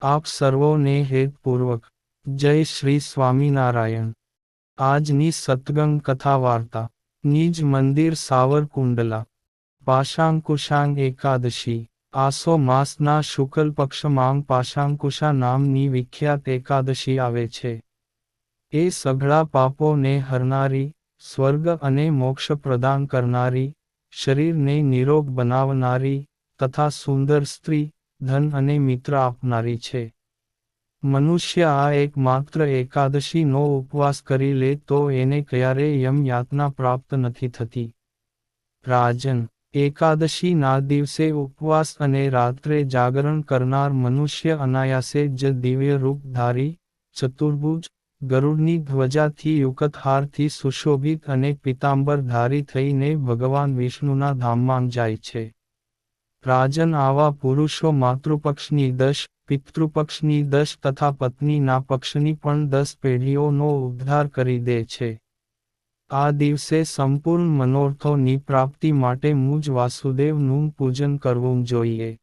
આપ સર્વોને હેતપૂર્વક જય શ્રી સ્વામિનારાયણ। આજની સત્સંગ કથા વાર્તા। નિજ મંદિર સાવરકુંડલા। પાશાંકુશાંગ એકાદશી। આસો માસના શુક્લ પક્ષમાં પાશાંકુશા નામની વિખ્યાત એકાદશી આવે છે। એ સઘળા પાપોને હરનારી, સ્વર્ગ અને મોક્ષ પ્રદાન કરનારી, શરીરને નિરોગ બનાવનારી તથા સુંદર સ્ત્રી, ધન અને મિત્ર આપનારી છે। મનુષ્ય આ એકમાત્ર એકાદશીનો ઉપવાસ કરી લે તો એને ક્યારેય યમ યાતના પ્રાપ્ત નથી થતી। રાજન, એકાદશીના દિવસે ઉપવાસ અને રાત્રે જાગરણ કરનાર મનુષ્ય અનાયાસે જ દિવ્ય રૂપ ધારી, ચતુર્ભુજ, ગરુડની ધ્વજાથી યુક્ત હારથી સુશોભિત અને પીતાંબર ધારી થઈને ભગવાન વિષ્ણુના ધામમાં જાય છે। રાજન, આવા પુરુષો માતૃપક્ષની 10, પિતૃપક્ષની 10 તથા પત્નીના પક્ષની પણ 10 પેઢીઓનો ઉદ્ધાર કરી દે છે। આ દિવસે સંપૂર્ણ મનોરથોની પ્રાપ્તિ માટે મુજ વાસુદેવનું પૂજન કરવું જોઈએ।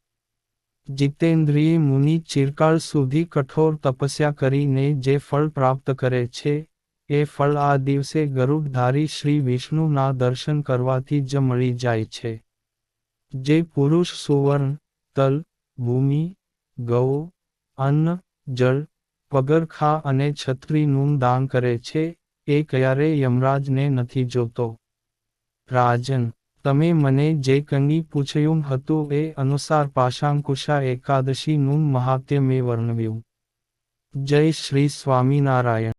જીતેન્દ્રિય મુનિ ચિરકાળ સુધી કઠોર તપસ્યા કરીને જે ફળ પ્રાપ્ત કરે છે, એ ફળ આ દિવસે ગરુડધારી શ્રી વિષ્ણુના દર્શન કરવાથી જ મળી જાય છે। જે પુરુષ સુવર્ણ, તલ, ભૂમિ, ગૌ, અન્ન, જળ, પગરખા અને છત્રીનું દાન કરે છે, એ ક્યારેય યમરાજને નથી જોતો। રાજન, તમે મને જે કંઈ પૂછ્યું હતું એ અનુસાર પાશાંકુશા એકાદશીનું મહાત્મ્ય મેં વર્ણવ્યું। જય શ્રી સ્વામિનારાયણ।